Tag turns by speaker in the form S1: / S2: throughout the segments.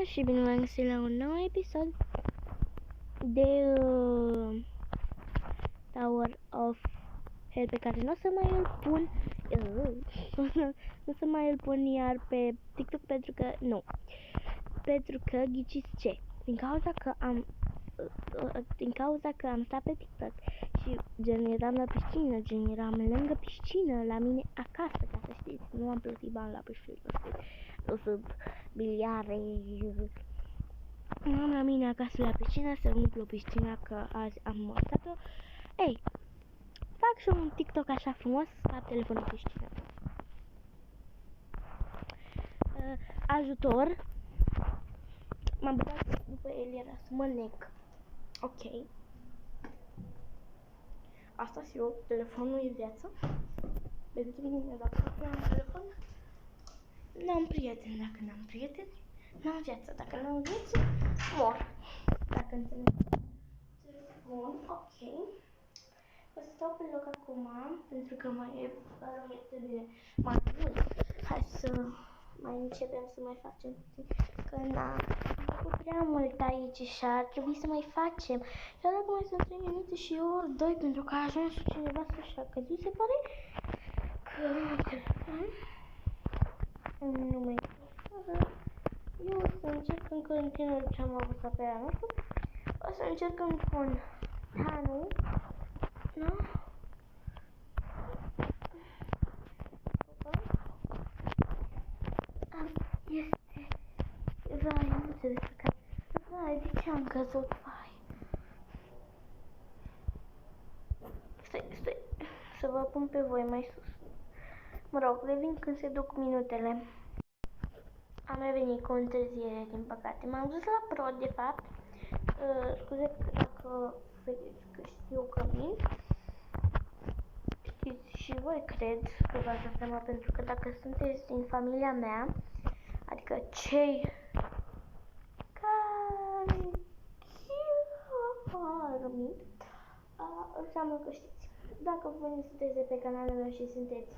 S1: și bine v-am găsit la un nou episod de Tower of Hell, pe care nu o să mai îl pun nu o să mai îl pun iar pe TikTok pentru că ghiciți ce? Din cauza că am stat pe TikTok și gen eram la piscină, gen eram lângă piscină la mine acasă, ca să știți, nu am plătit bani la piscină, nu sunt miliare. Am la mine acasă la piscină, să umplu piscina, că azi am montat-o. Ei, fac și un TikTok așa frumos, scap telefonul piscină. Ajutor. M-am băgat după el, era să mă nec. Ok. Asta și eu, telefonul e viață. Pentru mine, dacă nu am telefon, n-am prieteni. Dacă n-am prieteni, n-am viață. Dacă n-am viață, mor. Dacă înțelegeți. Bun, ok. O să stau pe loc acum, pentru că mai trebuie mai mult. Hai să mai începem să mai facem puțin, că n-am făcut prea mult aici și ar trebui să mai facem. Și dacă mai sunt 3 minute și ori 2, pentru că a ajuns cineva să-și a căzut, se pare că nu mai eu o să încerc încă în tine ce am avut pe anul. O să încerc încă un anul. Nu? Este... Vai, nu trebuie să cad. Vai, de ce am căzut? Vai. Stai. Să vă pun pe voi mai sus. Mă rog, revin când se duc minutele. Am revenit cu întârziere, din păcate. M-am dus la Pro, de fapt. Scuze dacă vedeți că știu că mint. Știți și voi, cred că v-ați dat seama, pentru că dacă sunteți din familia mea, adică cei care mint, înseamnă că știți. Dacă voi nu sunteți de pe canalul meu și sunteți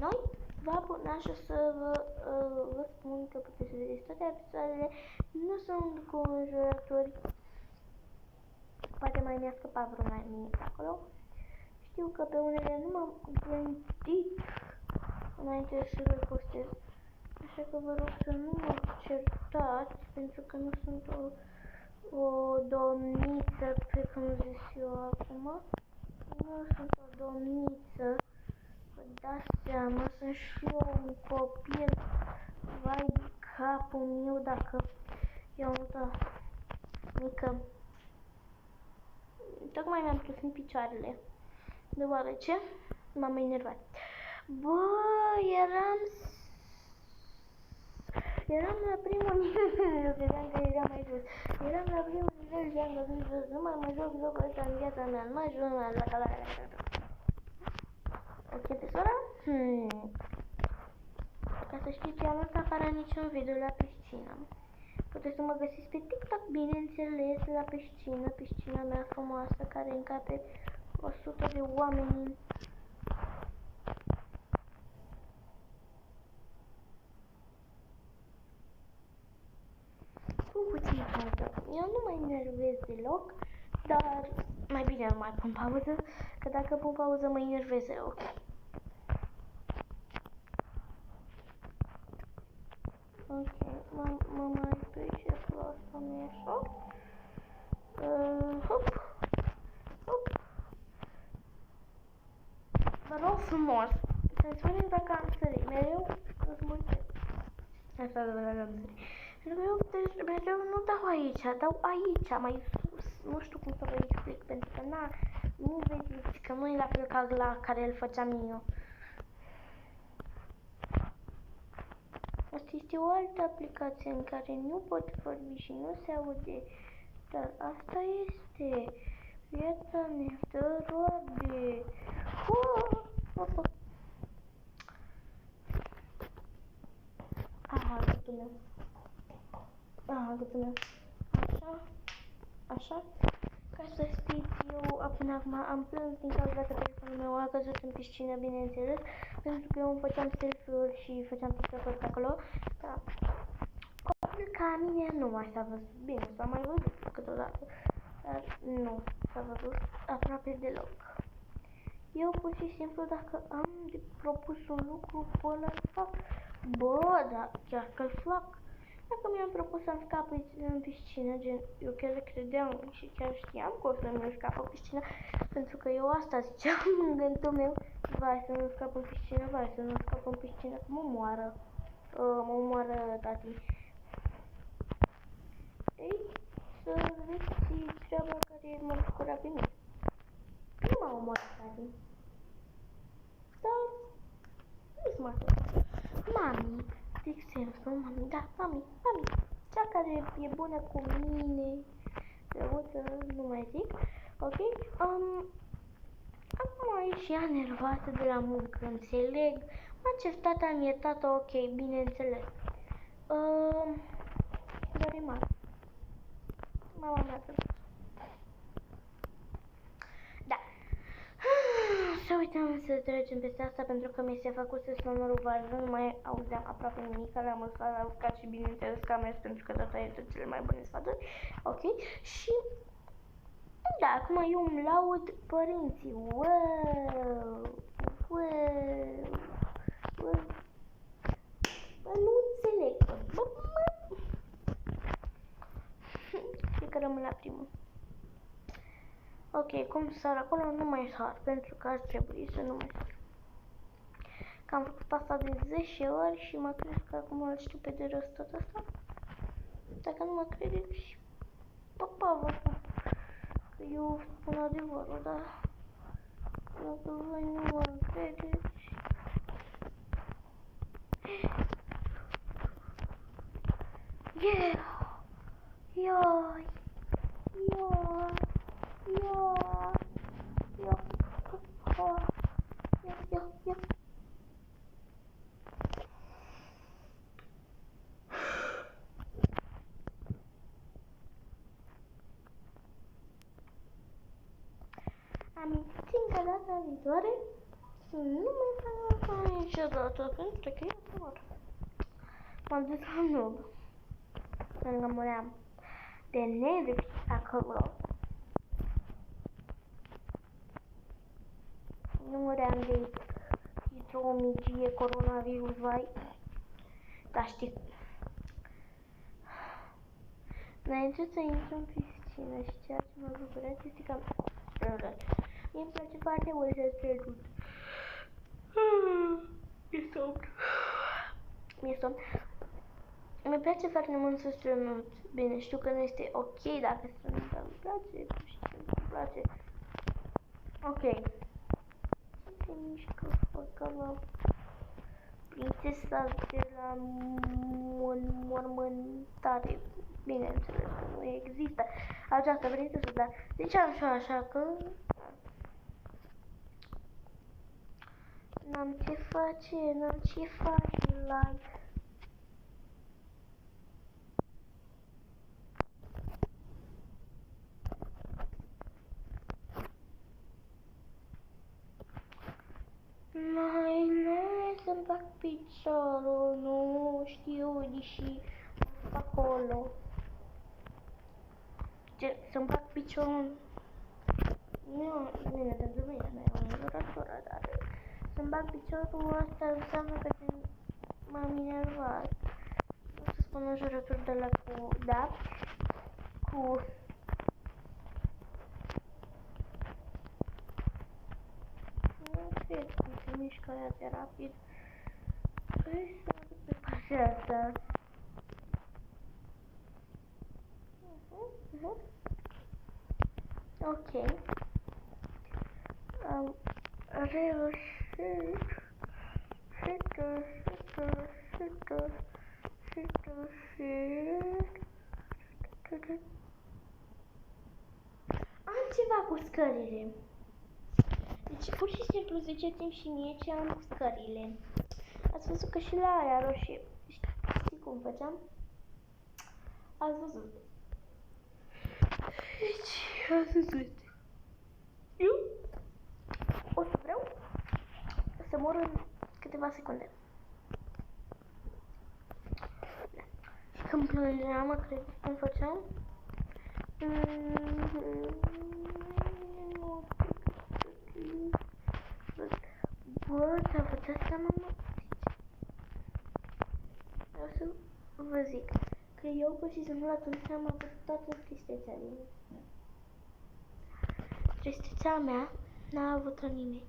S1: noi, vă abonați și o să vă spun că puteți să vedeți toate episoadele. Nu sunt conjurători. Poate mai mi-a scăpat vreun anime acolo. Știu că pe unele nu m-am gândit înainte să le postez. Așa că vă rog să nu mă certați, pentru că nu sunt o domniță, pe cum zis eu acum. Nu sunt o domniță. Vă dați seama, sunt și eu un copil. Vai de capul meu dacă eu am mică. Tocmai mi-am pus în picioarele, deoarece m-am enervat. Bă, eram la primul nivel, credeam că eram mai jos. Eram la primul nivel și am găsit jos. Nu mai joc jocul ăsta în viața mea, nu mai joc la calarea. Ok, pe sora? Ca să știți, eu nu stau afară niciun video la piscină. Puteți să mă găsiți pe TikTok, bineînțeles, la piscina mea frumoasă, care încape 100 de oameni. Pun puțin pauză. Eu nu mă enervez deloc, dar mai bine nu mai pun pauză, că dacă pun pauză mă enervez rău. Ok, mă mai duce asta, nu e așa? Hop. Vă rog frumos, să-mi spuneți dacă am sărit. Mereu îți mulțumesc. Așa de vreau am sărit. Mereu nu dau aici, dau aici, mai sus. Nu știu cum să vă explic, pentru că nu vedeți că nu e la fel ca la care îl făceam eu. Asta este o altă aplicație în care nu pot vorbi și nu se aude. Dar asta este viața mea de roade. Aha, gâtul meu. Așa. Ca să știți, eu până acum am plâns din cauza că telefonul meu a căzut în piscină, bineînțeles, pentru că eu îmi făceam selfie-uri și făceam TikTok-uri pe acolo. Da. O ca mine nu mai s-a văzut. Bine, s-a mai văzut câteodată, dar nu s-a văzut aproape deloc. Eu pur și simplu dacă am de propus un lucru, pe ăla îl fac. Bă, da, chiar că-l fac. Dacă mi-am propus să-mi scap în piscină, gen, eu chiar credeam și chiar știam că o să-mi scap în piscină, pentru că eu asta ziceam în gândul meu, vai să nu scap în piscină, vai să nu scap în piscină, că mă moară tati. Ei, să vezi treaba care mă bucura pe mine. Nu m-a omorat tati. Dar nu-s mă mami, de exemplu, mami, da, mami, cea care e bună cu mine, drăguță, nu mai zic, ok? Acum e și ea nervoasă de la muncă, înțeleg, m-a certat, am iertat-o, ok, bineînțeles. Dar e mare. Mama mea da. Să uităm să trecem peste asta pentru că mi se făcuse sonorul varză, nu mai auzeam aproape nimic, l-am uscat și bineînțeles că am mers pentru că data este cele mai bune sfaturi, ok? Și da, acum eu îmi laud părinții, nu înțeleg, cred că rămân la primul. Ok, cum sar acolo, nu mai sar, pentru că ar trebui să nu mai sar. Că am făcut asta de 10 ori și mă crezi că acum îl știu pe de rost tot asta? Dacă nu mă credeți, papa vă spun că eu spun adevărul, dar dacă voi nu mă credeți... Yeah! Ioi! Ioi! Amintim că data viitoare să nu mai fac asta niciodată, pentru că eu mor. M-am dus la nub, pentru că muream de nervi acolo. Nu muream de hidromigie, coronavirus, vai. Dar știi, înainte să intru în piscină și ceea ce mă bucurat este că mie îmi place foarte mult să strălut. Mi-e somn. Mi place foarte mult să strănut. Bine, știu că nu este ok dacă strănut, dar îmi place, și îmi place. Ok. Se mișcă făcălă. Prințesa de la mormântare. Bineînțeles că nu există această prințesă, dar ziceam și așa că n-am ce face live. Mai să-mi bag piciorul, nu știu, deși acolo. Să-mi bag piciorul, nu, bine, pentru mine nu e o înjurătură, dar să-mi bag piciorul, asta înseamnă că m-am enervat. Nu să spun înjurături de la cu, da, cu... Nu cred că se mișcă aia de rapid. Păi să mă duc pe partea asta. Ok. Am reușit. Am ceva cu scările. Deci pur și simplu ziceți-mi și mie ce am cu scările. Ați văzut că și la aia roșie, știi cum făceam? Ați văzut. Deci, ați văzut. Eu o să vreau să mor în câteva secunde. Da. Și Când plângeam, credeți cum făceam? Bă, ți-a făcut seama, mă? Vreau să vă zic că eu pur și simplu atunci am avut toată tristețea din mine. Tristețea mea n-a avut-o nimeni.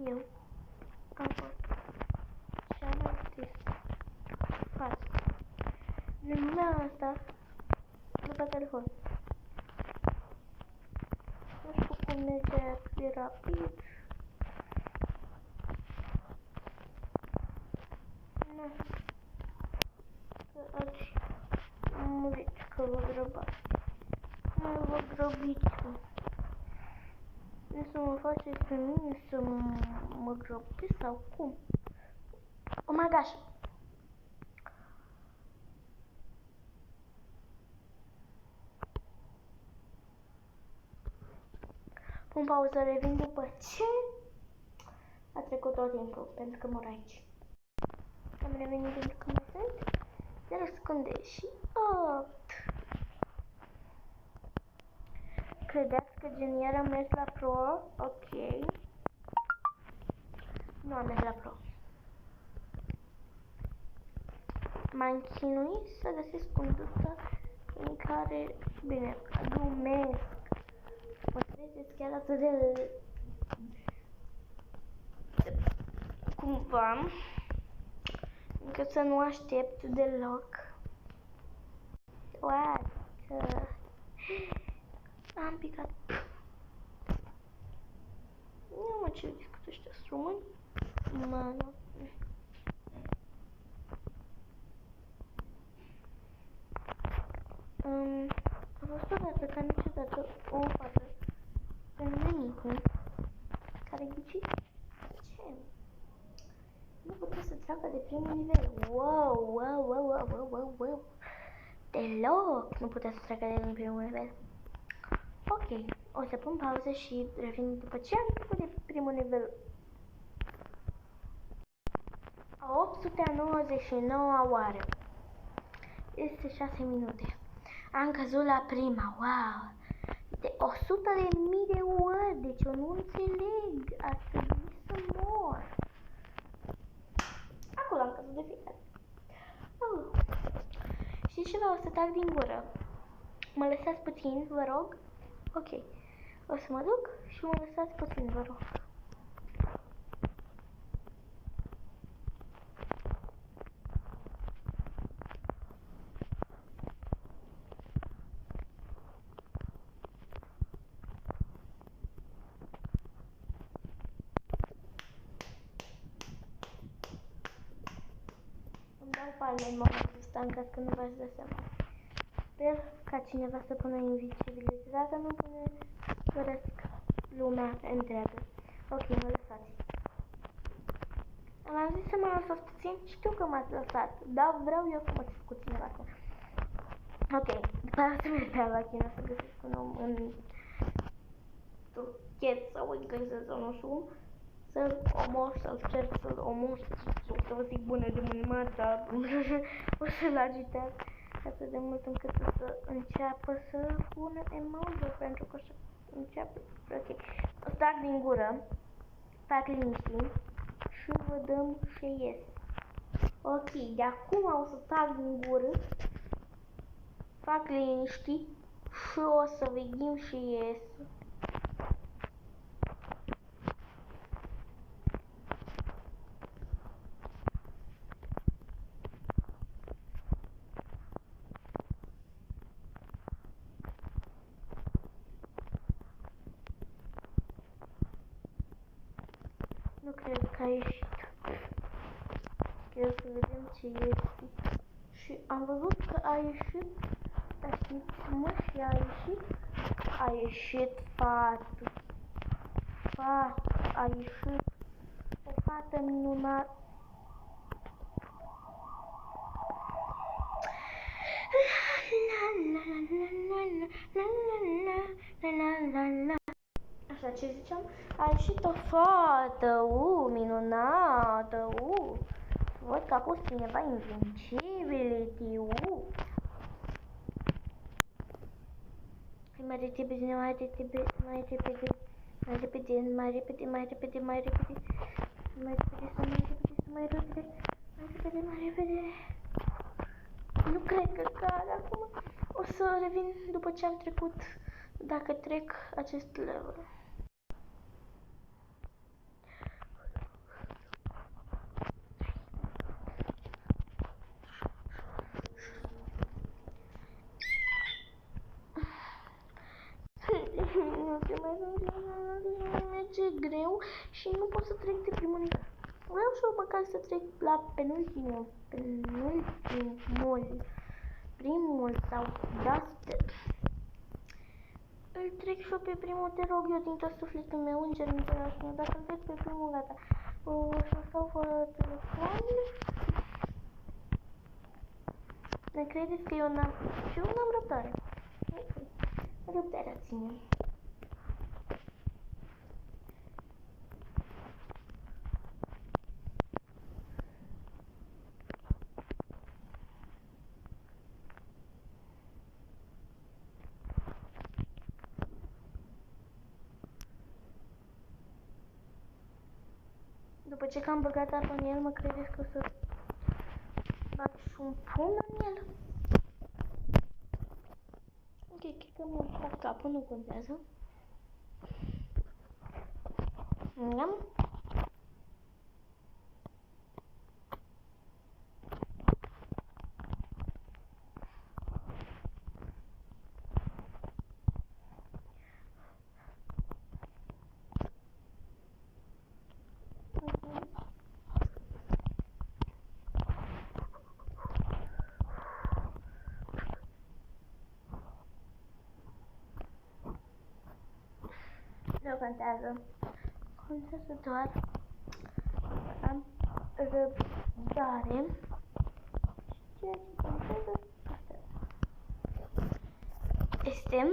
S1: Eu am fost cea mai tristă față din lumea asta după telefon. Nu știu cum merge de rapid. Nu. Că ați murit, că vă grăbați. Mai vă grăbiți. Nu să mă faceți pe mine să mă grăbesc sau cum? Oh my gosh! Pun pauză, revin după ce a trecut tot timpul, pentru că mor aici. Am revenit pentru că mai sunt 0 secunde și 8. Credeți că gen iar am mers la pro? Ok. Nu am mers la pro. M-am chinuit să găsesc conducta în care, bine, glumesc. Mă credeți chiar atât de cumva, încât să nu aștept deloc. What? Am picat. Nu mă, ce discută ăștia români? Mă, nu. A fost odată ca niciodată o fată femenică care ghiciți ce? Nu putea să treacă de primul nivel. Wow. Deloc nu putea să treacă de primul nivel. Ok, o să pun pauză și revin după ce am trecut de primul nivel. A 899 oară. Este 6 minute. Am căzut la prima, wow! De 100.000 de ori, deci eu nu înțeleg. Ar trebui să mor. Acolo am căzut de fiecare. Știți ceva? O să tac din gură. Mă lăsați puțin, vă rog? Ok. O să mă duc și mă lăsați puțin, vă rog. Îmi dau palme în momentul ăsta, în caz că nu v-ați dat seama. Sper ca cineva să pună invisibilitate. Dacă nu pune, doresc lumea întreagă. Ok, mă lăsați. Am zis să mă lăsați puțin. Știu că m-ați lăsat, dar vreau eu să mă țin cu cineva acum. Ok, după aceea să merg la China să găsesc un om în turchet sau engleză sau nu știu cum. Să-l omor, să-l cer, să-l omor, să vă zic bună de mult, dar o să-l agitez atât de mult încât să înceapă să pună emoji, pentru că o să înceapă. Ok, o trag din gură, fac liniștii și vă dăm ce ies. Ok, de acum o să trag din gură, fac liniștii și o să vedem ce ies. Nu cred că a ieșit. Trebuie să vedem ce este. Și am văzut că a ieșit. Dar știți mă, și a ieșit. A ieșit fată. A ieșit. O fată minunată. Așa, ce ziceam? A ieșit o fată, minunată, Văd că a pus cineva Invincibility. Mai repede, mai repede, mai repede, mai repede, mai repede, mai repede, mai repede, mai repede, mai repede, mai repede, mai repede. Nu cred că cad acum. O să revin după ce am trecut, dacă trec acest level. Merge greu și nu pot să trec de primul nivel. Vreau și eu măcar să trec la penultimul, primul sau Dusted. Îl trec și eu pe primul, te rog eu din tot sufletul meu, înger împăraș meu, dacă îl trec pe primul, gata. O să stau fără telefon. Ne credeți că eu n-am, și eu n-am răbdare. Răbdarea ține. După ce că am băgat apă în el, mă credeți că o să fac și un pun în el? Ok, cred că mi-am spart capul, nu contează. Am. Nu contează. Contează doar am răbdare. Ceea ce contează este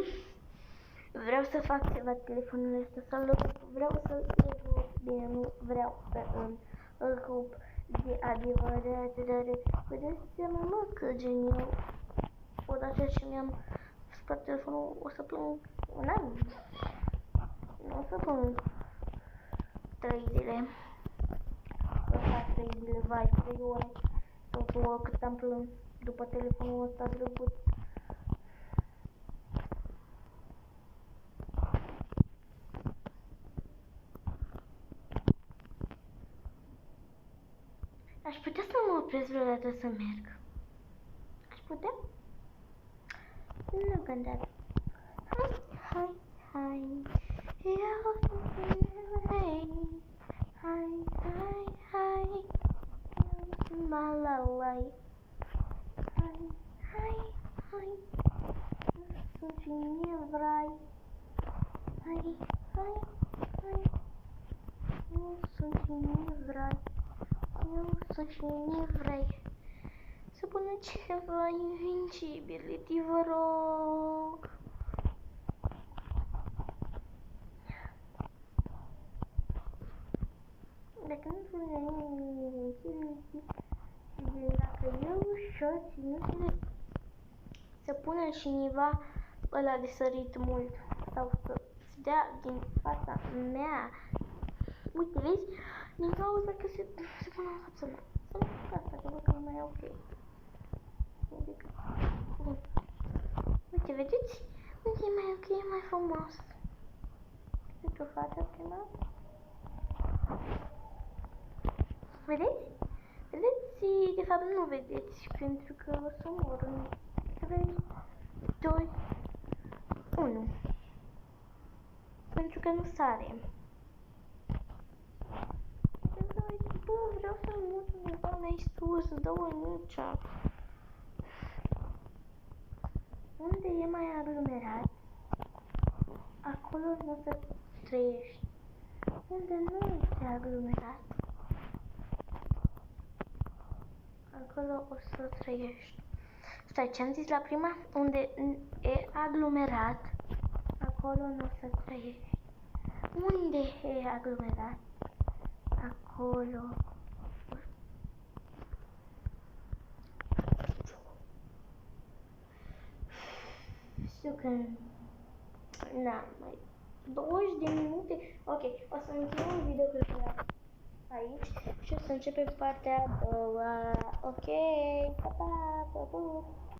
S1: vreau să fac ceva telefonul ăsta sau vreau să-l rup. Bine, nu vreau să îl rup de adevărat, dar vedeți seama, mă, că geniu. Odată ce mi-am spart telefonul, o să plâng un an. Nu o să plâng 3 zile. O să fac 3 zile, vai, 3 ore. Sau 2 ore cât am plâns după telefonul ăsta drăguț. Aș putea să mă opresc vreodată să merg. Aș putea? Nu contează. Hai. Eu vrei. Hai. Malalai. Hai. Nu sunt cine vrei. Hai. Nu sunt cine vrei. Eu sunt cine vrei. Să pună ceva Invincibility, vă rog. Dacă nu pune Invincibility, dacă eu ușor ținutele, să pună cineva ăla de sărit mult sau să dea din fața mea. Uite, vezi? Din cauza că se pune în fața mea. Să nu fac asta, că văd că nu mai e ok. Adică, bun. Uite, vedeți? Uite, e mai ok, e mai frumos. Uite o fată prima. Vedeți? Vedeți? De fapt nu vedeți, pentru că o să mor în 3, 2, 1. Pentru că nu sare. Bă, vreau să mut undeva mai sus, dă-o nucea. Unde e mai aglomerat, acolo nu o să trăiești. Unde nu este aglomerat, acolo o să trăiești. Stai, ce-am zis la prima? Unde e aglomerat, acolo nu o să trăiești. Unde e aglomerat, acolo Știu că n-am mai 20 de minute. Ok, o să încheiem videoclipul aici și o să începem partea a doua. Ok, pa, pa, pa, pa.